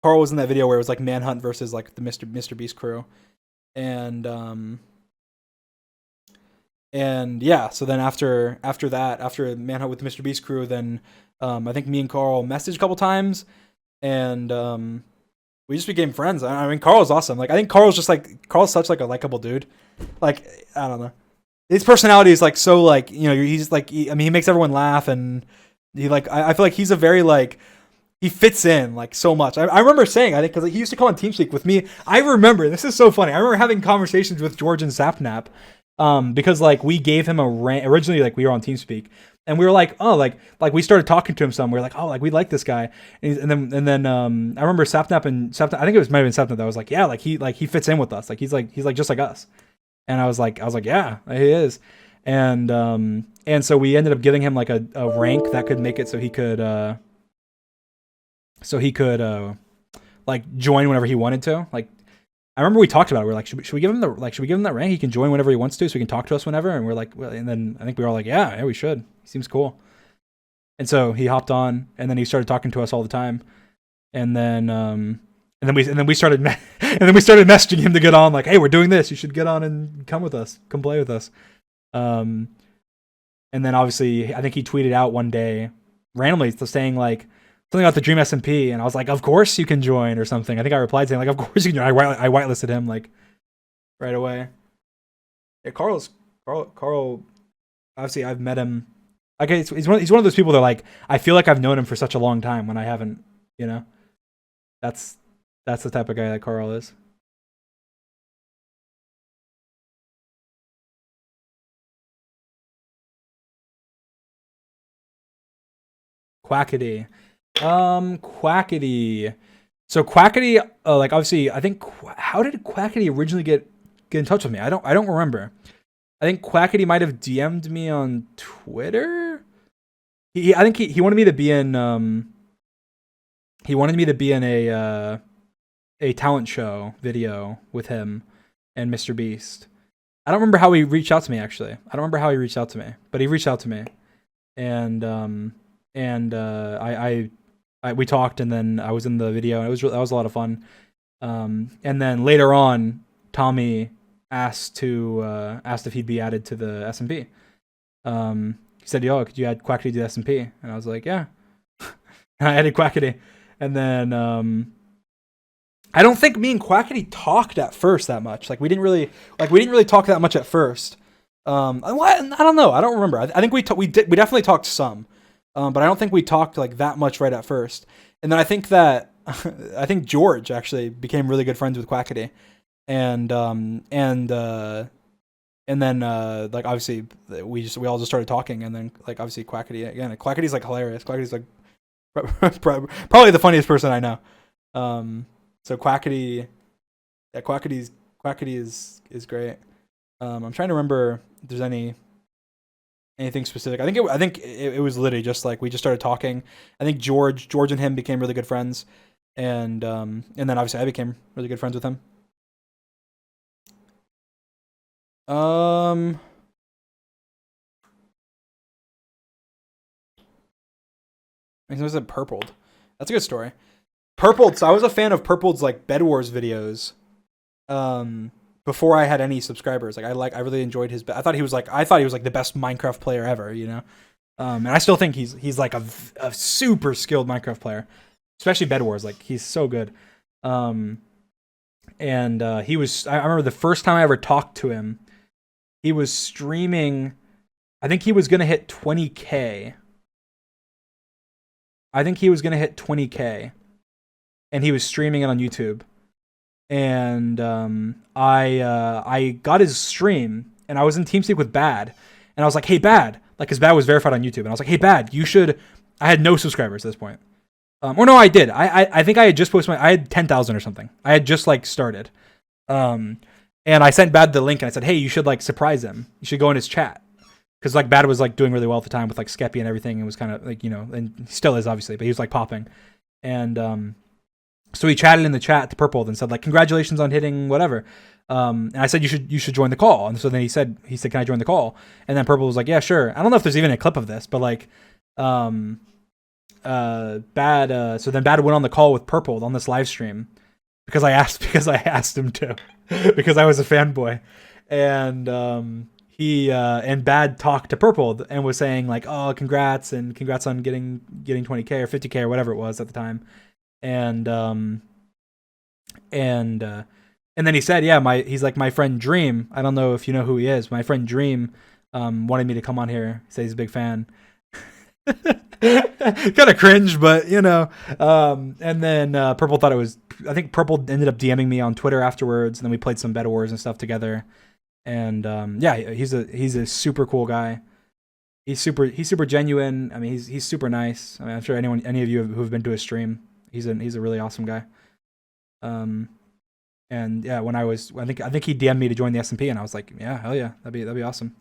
Karl was in that video where it was like Manhunt versus like the Mr. Beast crew, and yeah. So then after Manhunt with the Mr. Beast crew, then I think me and Karl messaged a couple times, and we just became friends. I mean, Karl's awesome. Like I think Karl's such like a likable dude. Like I don't know, his personality is like so like he's like I mean he makes everyone laugh, and he like I feel like he's a very like he fits in like so much. I remember saying I think because he used to come on TeamSpeak with me. I remember this is so funny. I remember having conversations with George and Sapnap, because like we gave him a rant originally. Like we were on TeamSpeak and we were like, oh, like we started talking to him some. We were like, oh, like we like this guy, and then I remember Sapnap I think it was might have been Sapnap that was like, yeah, like he fits in with us. Like he's like just like us. And I was like, yeah, he is. And so we ended up giving him like a rank that could make it so he could like join whenever he wanted to. Like I remember we talked about it. We are like, should we give him that rank? He can join whenever he wants to, so he can talk to us whenever. And we're like, well, and then I think we were all like, yeah, we should. He seems cool. And so he hopped on, and then he started talking to us all the time. And then we started messaging him to get on. Like, hey, we're doing this. You should get on and come with us, come play with us. And then obviously, I think he tweeted out one day randomly saying like something about the Dream SMP, and I was like, of course you can join or something. I think I replied saying like, of course you can join. I whitelisted him like right away. Yeah, Karl. Obviously, I've met him. Like he's one of those people that like I feel like I've known him for such a long time when I haven't. You know, that's the type of guy that Karl is. Quackity. Quackity. So Quackity, like obviously, I think how did Quackity originally get in touch with me? I don't remember. I think Quackity might have DM'd me on Twitter. I think he wanted me to be in a talent show video with him and Mr. Beast. I don't remember how he reached out to me actually. I don't remember how he reached out to me, but he reached out to me, and we talked, and then I was in the video, and that was a lot of fun. And then later on, Tommy asked if he'd be added to the SMP. He said, "Yo, could you add Quackity to the SMP?" And I was like, "Yeah." I added Quackity, and then I don't think me and Quackity talked at first that much. Like we didn't really talk that much at first. I don't know. I don't remember. I think we definitely talked some. But I don't think we talked like that much right at first. And then I think that I think George actually became really good friends with Quackity, and then like obviously we all just started talking, and then like obviously Quackity's like hilarious. Quackity's like probably the funniest person I know. So Quackity, yeah, Quackity is great. I'm trying to remember if there's anything specific. I think it was literally just like we just started talking. I think George and him became really good friends, and then obviously I became really good friends with him. I think it was a Purpled. That's a good story. Purpled. So I was a fan of Purpled's like Bed Wars videos. Before I had any subscribers. I really enjoyed his. I thought he was like the best Minecraft player ever. You know, and I still think he's like a super skilled Minecraft player, especially Bed Wars. Like he's so good. And he was. I remember the first time I ever talked to him, he was streaming. I think he was gonna hit 20K. I think he was gonna hit 20K, and he was streaming it on YouTube. And I got his stream, and I was in TeamSpeak with Bad, and I was like, "Hey, Bad," like, cause Bad was verified on YouTube, and I was like, "Hey, Bad, you should." I had no subscribers at this point, or no, I did. I think I had just posted I had 10,000 or something. I had just like started, and I sent Bad the link, and I said, "Hey, you should like surprise him. You should go in his chat." Because like Bad was like doing really well at the time with like Skeppy and everything, and was kind of like and he still is obviously, but he was like popping, and so he chatted in the chat to Purple and said like, "Congratulations on hitting whatever." And I said you should join the call. And so then he said, "Can I join the call?" And then Purple was like, "Yeah, sure." I don't know if there's even a clip of this, but like, So then Bad went on the call with Purple on this live stream because I asked him to because I was a fanboy, and he and Bad talked to Purple and was saying like, oh, congrats on getting 20K or 50K or whatever it was at the time, and and uh, and then he said, yeah, he's like, my friend Dream. I don't know if you know who he is. My friend Dream wanted me to come on here. He said he's a big fan. Kind of cringe, but you know. And then Purple thought it was. I think Purple ended up DMing me on Twitter afterwards, and then we played some Bed Wars and stuff together. And yeah, he's a super cool guy. He's super genuine. I mean, he's super nice. I mean, I'm sure any of you who've been to his stream, he's a really awesome guy. And yeah, I think he DM'd me to join the SMP, and I was like, yeah, hell yeah, that'd be awesome.